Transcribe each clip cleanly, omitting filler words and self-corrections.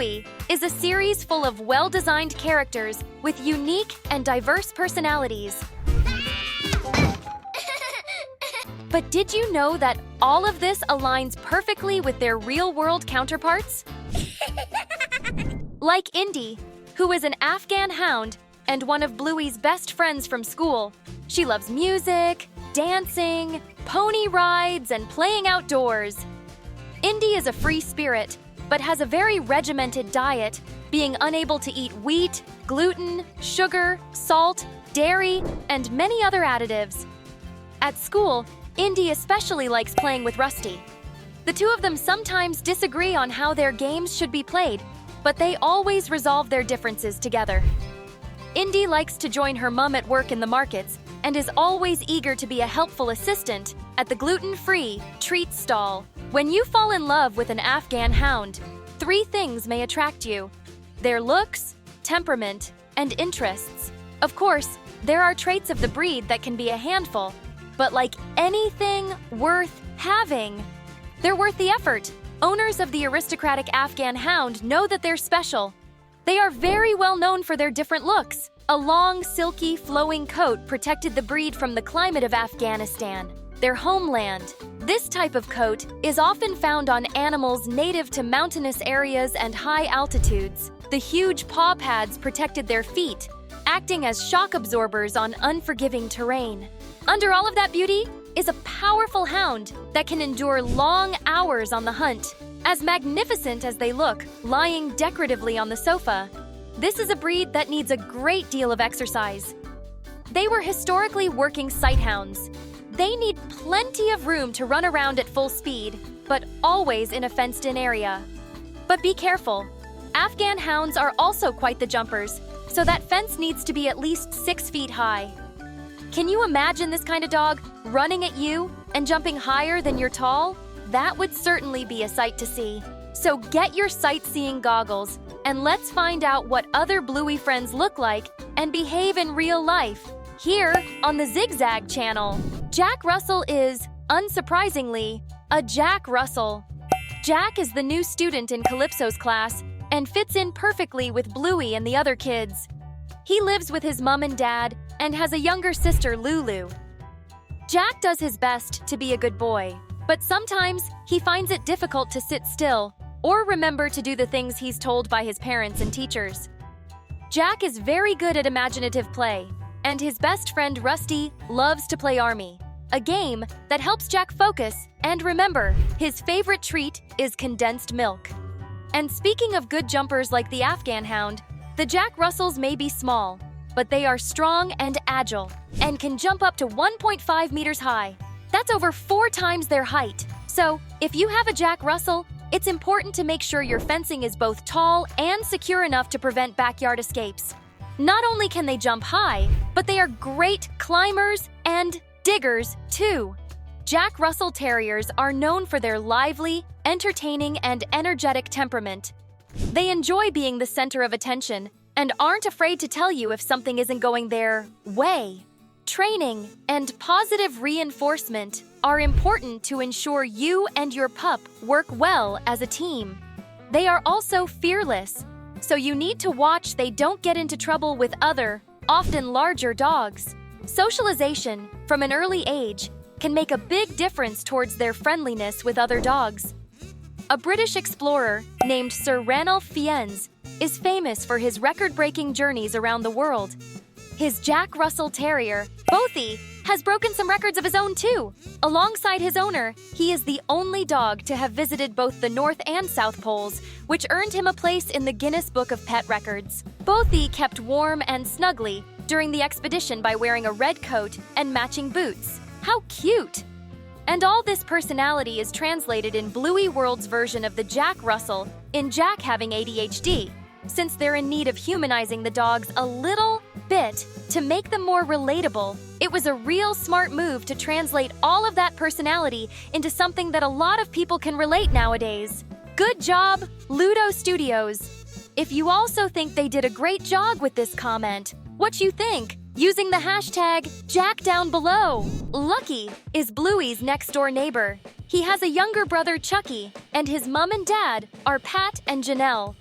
Bluey is a series full of well-designed characters with unique and diverse personalities. But did you know that all of this aligns perfectly with their real-world counterparts? Like Indy, who is an Afghan hound and one of Bluey's best friends from school. She loves music, dancing, pony rides, and playing outdoors. Indy is a free spirit, but has a very regimented diet, being unable to eat wheat, gluten, sugar, salt, dairy, and many other additives. At school, Indy especially likes playing with Rusty. The two of them sometimes disagree on how their games should be played, but they always resolve their differences together. Indy likes to join her mom at work in the markets and is always eager to be a helpful assistant at the gluten-free treat stall. When you fall in love with an Afghan hound, 3 things may attract you: their looks, temperament, and interests. Of course, there are traits of the breed that can be a handful, but like anything worth having, they're worth the effort. Owners of the aristocratic Afghan hound know that they're special. They are very well known for their different looks. A long, silky, flowing coat protected the breed from the climate of Afghanistan, their homeland. This type of coat is often found on animals native to mountainous areas and high altitudes. The huge paw pads protected their feet, acting as shock absorbers on unforgiving terrain. Under all of that beauty is a powerful hound that can endure long hours on the hunt. As magnificent as they look, lying decoratively on the sofa, this is a breed that needs a great deal of exercise. They were historically working sighthounds. They need plenty of room to run around at full speed, but always in a fenced-in area. But be careful. Afghan hounds are also quite the jumpers, so that fence needs to be at least 6 feet high. Can you imagine this kind of dog running at you and jumping higher than you're tall? That would certainly be a sight to see. So get your sightseeing goggles and let's find out what other Bluey friends look like and behave in real life. Here on the Zigzag channel, Jack Russell is, unsurprisingly, a Jack Russell. Jack is the new student in Calypso's class and fits in perfectly with Bluey and the other kids. He lives with his mom and dad and has a younger sister, Lulu. Jack does his best to be a good boy, but sometimes he finds it difficult to sit still or remember to do the things he's told by his parents and teachers. Jack is very good at imaginative play, and his best friend Rusty loves to play Army, a game that helps Jack focus and remember his favorite treat is condensed milk. And speaking of good jumpers like the Afghan hound, the Jack Russells may be small, but they are strong and agile and can jump up to 1.5 meters high. That's over 4 times their height. So, if you have a Jack Russell, it's important to make sure your fencing is both tall and secure enough to prevent backyard escapes. Not only can they jump high, but they are great climbers and diggers, too. Jack Russell Terriers are known for their lively, entertaining, and energetic temperament. They enjoy being the center of attention and aren't afraid to tell you if something isn't going their way. Training and positive reinforcement are important to ensure you and your pup work well as a team. They are also fearless, so you need to watch they don't get into trouble with other, often larger dogs. Socialization from an early age can make a big difference towards their friendliness with other dogs. A British explorer named Sir Ranulph Fiennes is famous for his record-breaking journeys around the world. His Jack Russell Terrier, Bothie, has broken some records of his own too. Alongside his owner, he is the only dog to have visited both the North and South Poles, which earned him a place in the Guinness Book of Pet Records. Bothie kept warm and snuggly during the expedition by wearing a red coat and matching boots. How cute! And all this personality is translated in Bluey World's version of the Jack Russell in Jack having ADHD, since they're in need of humanizing the dogs a little bit to make them more relatable. It was a real smart move to translate all of that personality into something that a lot of people can relate nowadays. Good job, Ludo Studios! If you also think they did a great job with this comment, what you think? Using the hashtag Jack down below. Lucky is Bluey's next-door neighbor. He has a younger brother, Chucky, and his mom and dad are Pat and Janelle.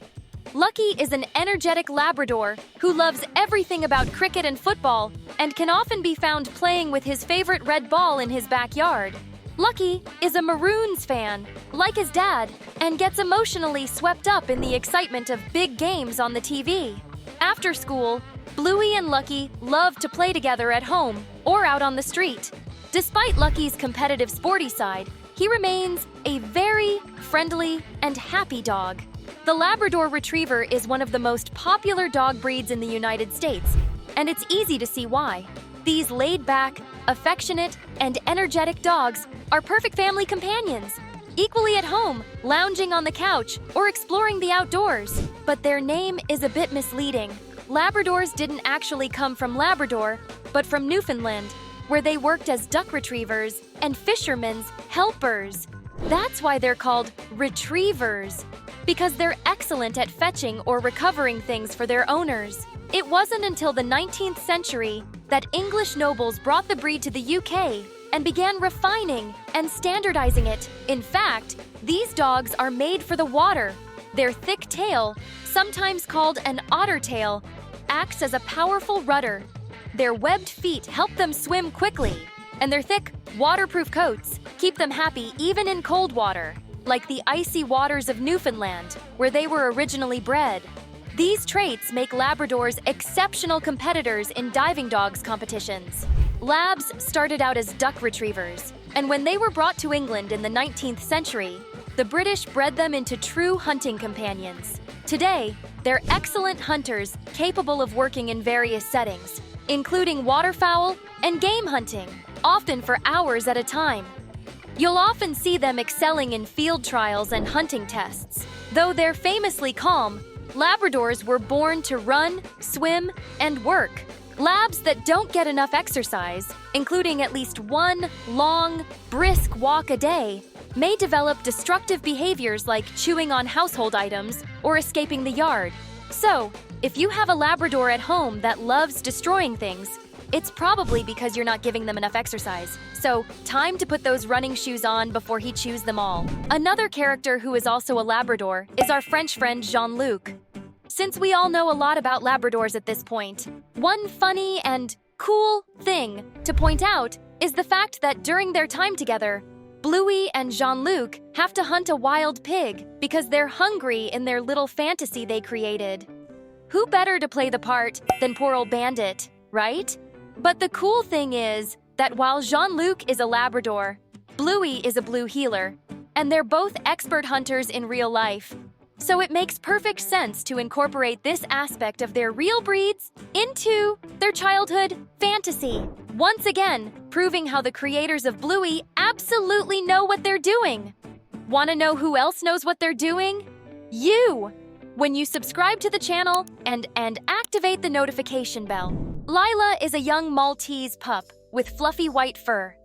Lucky is an energetic Labrador who loves everything about cricket and football and can often be found playing with his favorite red ball in his backyard. Lucky is a Maroons fan, like his dad, and gets emotionally swept up in the excitement of big games on the TV. After school, Bluey and Lucky love to play together at home or out on the street. Despite Lucky's competitive sporty side, he remains a very friendly and happy dog. The Labrador Retriever is one of the most popular dog breeds in the United States, and it's easy to see why. These laid-back, affectionate, and energetic dogs are perfect family companions, equally at home, lounging on the couch, or exploring the outdoors. But their name is a bit misleading. Labradors didn't actually come from Labrador, but from Newfoundland, where they worked as duck retrievers and fishermen's helpers. That's why they're called retrievers, because they're excellent at fetching or recovering things for their owners. It wasn't until the 19th century that English nobles brought the breed to the UK and began refining and standardizing it. In fact, these dogs are made for the water. Their thick tail, sometimes called an otter tail, acts as a powerful rudder. Their webbed feet help them swim quickly, and their thick, waterproof coats keep them happy even in cold water, like the icy waters of Newfoundland, where they were originally bred. These traits make Labradors exceptional competitors in diving dogs competitions. Labs started out as duck retrievers, and when they were brought to England in the 19th century, the British bred them into true hunting companions. Today, they're excellent hunters capable of working in various settings, including waterfowl and game hunting, often for hours at a time. You'll often see them excelling in field trials and hunting tests. Though they're famously calm, Labradors were born to run, swim, and work. Labs that don't get enough exercise, including at least one long, brisk walk a day, may develop destructive behaviors like chewing on household items or escaping the yard. So, if you have a Labrador at home that loves destroying things, it's probably because you're not giving them enough exercise. So, time to put those running shoes on before he chews them all. Another character who is also a Labrador is our French friend Jean-Luc. Since we all know a lot about Labradors at this point, one funny and cool thing to point out is the fact that during their time together, Bluey and Jean-Luc have to hunt a wild pig because they're hungry in their little fantasy they created. Who better to play the part than poor old Bandit, right? But the cool thing is that while Jean-Luc is a Labrador, Bluey is a blue heeler, and they're both expert hunters in real life. So it makes perfect sense to incorporate this aspect of their real breeds into their childhood fantasy. Once again, proving how the creators of Bluey absolutely know what they're doing. Want to know who else knows what they're doing? You! When you subscribe to the channel and activate the notification bell. Lila is a young Maltese pup with fluffy white fur.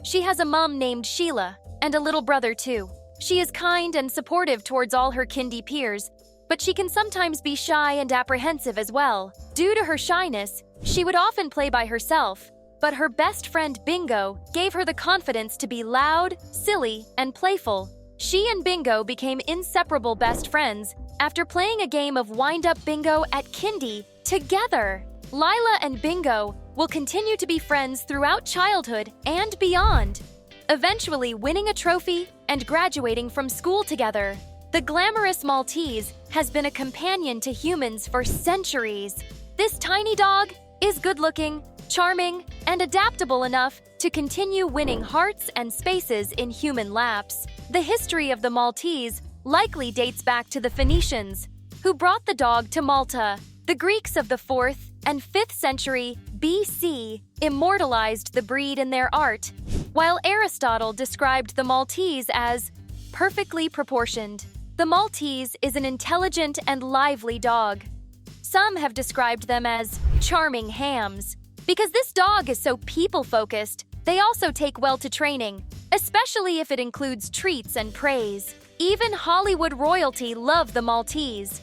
She has a mom named Sheila and a little brother too. She is kind and supportive towards all her kindy peers, but she can sometimes be shy and apprehensive as well. Due to her shyness, she would often play by herself, but her best friend Bingo gave her the confidence to be loud, silly, and playful. She and Bingo became inseparable best friends after playing a game of wind-up bingo at kindy together. Lila and Bingo will continue to be friends throughout childhood and beyond, eventually winning a trophy and graduating from school together. The glamorous Maltese has been a companion to humans for centuries. This tiny dog is good-looking, charming, and adaptable enough to continue winning hearts and spaces in human laps. The history of the Maltese likely dates back to the Phoenicians, who brought the dog to Malta. The Greeks of the 4th and 5th century BC immortalized the breed in their art, while Aristotle described the Maltese as perfectly proportioned. The Maltese is an intelligent and lively dog. Some have described them as charming hams. Because this dog is so people-focused, they also take well to training, especially if it includes treats and praise. Even Hollywood royalty love the Maltese.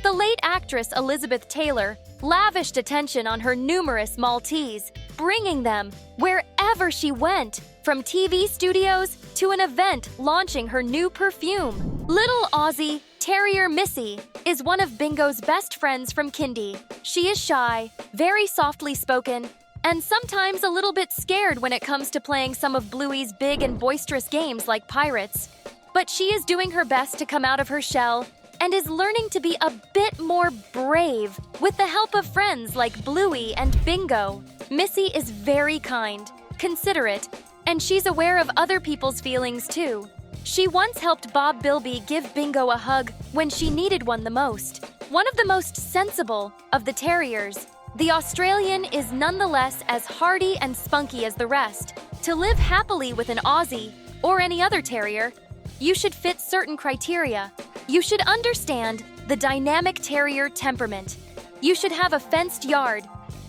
The late actress Elizabeth Taylor lavished attention on her numerous Maltese, bringing them wherever she went, from TV studios to an event launching her new perfume. Little Aussie Terrier Missy is one of Bingo's best friends from kindy. She is shy, very softly spoken, and sometimes a little bit scared when it comes to playing some of Bluey's big and boisterous games like Pirates. But she is doing her best to come out of her shell and is learning to be a bit more brave with the help of friends like Bluey and Bingo. Missy is very kind, considerate, and she's aware of other people's feelings too. She once helped Bob Bilby give Bingo a hug when she needed one the most. One of the most sensible of the terriers, the Australian is nonetheless as hardy and spunky as the rest. To live happily with an Aussie or any other terrier, you should fit certain criteria. You should understand the dynamic terrier temperament. You should have a fenced yard,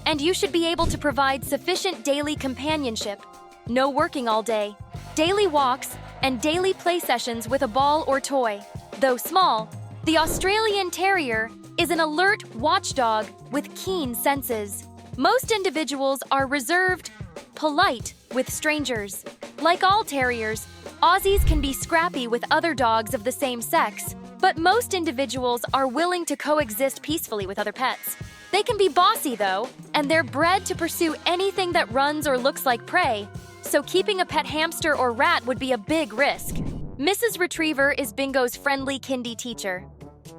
and you should be able to provide sufficient daily companionship. No working all day, daily walks, and daily play sessions with a ball or toy. Though small, the Australian Terrier is an alert watchdog with keen senses. Most individuals are reserved, polite with strangers. Like all terriers, Aussies can be scrappy with other dogs of the same sex, but most individuals are willing to coexist peacefully with other pets. They can be bossy though, and they're bred to pursue anything that runs or looks like prey, so keeping a pet hamster or rat would be a big risk. Mrs. Retriever is Bingo's friendly kindy teacher.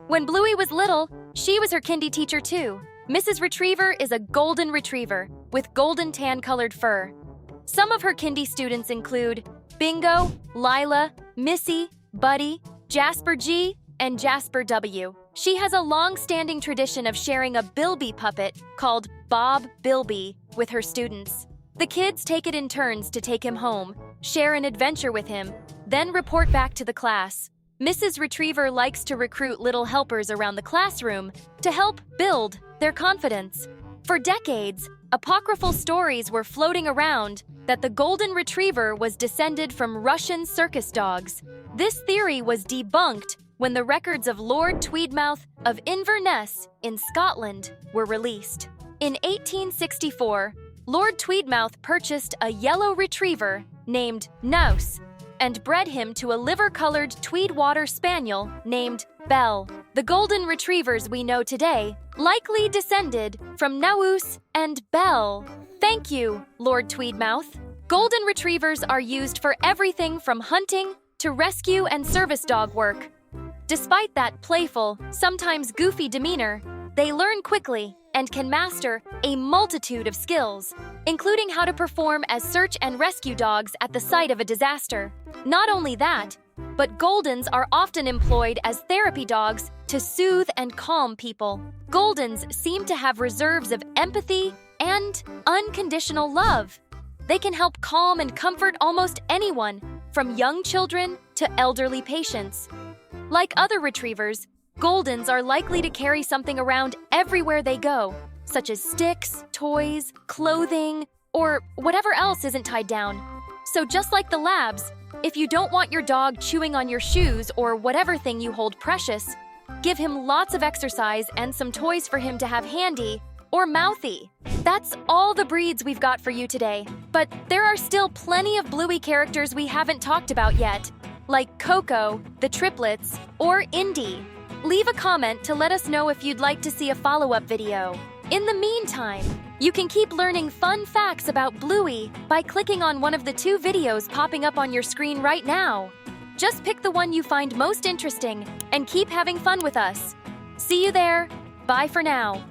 When Bluey was little, she was her kindy teacher too. Mrs. Retriever is a golden retriever with golden tan-colored fur. Some of her kindy students include Bingo, Lila, Missy, Buddy, Jasper G, and Jasper W. She has a long-standing tradition of sharing a Bilby puppet called Bob Bilby with her students. The kids take it in turns to take him home, share an adventure with him, then report back to the class. Mrs. Retriever likes to recruit little helpers around the classroom to help build their confidence. For decades, apocryphal stories were floating around that the Golden Retriever was descended from Russian circus dogs. This theory was debunked when the records of Lord Tweedmouth of Inverness in Scotland were released. In 1864, Lord Tweedmouth purchased a yellow retriever named Nouse and bred him to a liver-colored tweed water spaniel named Belle. The golden retrievers we know today likely descended from Nouse and Belle. Thank you, Lord Tweedmouth. Golden retrievers are used for everything from hunting to rescue and service dog work. Despite that playful, sometimes goofy demeanor, they learn quickly and can master a multitude of skills, including how to perform as search and rescue dogs at the site of a disaster. Not only that, but Goldens are often employed as therapy dogs to soothe and calm people. Goldens seem to have reserves of empathy and unconditional love. They can help calm and comfort almost anyone, from young children to elderly patients. Like other retrievers, Goldens are likely to carry something around everywhere they go, such as sticks, toys, clothing, or whatever else isn't tied down. So just like the Labs, if you don't want your dog chewing on your shoes or whatever thing you hold precious, give him lots of exercise and some toys for him to have handy or mouthy. That's all the breeds we've got for you today, but there are still plenty of Bluey characters we haven't talked about yet, like Coco, the triplets, or Indy. Leave a comment to let us know if you'd like to see a follow-up video. In the meantime, you can keep learning fun facts about Bluey by clicking on one of the 2 videos popping up on your screen right now. Just pick the one you find most interesting and keep having fun with us. See you there. Bye for now.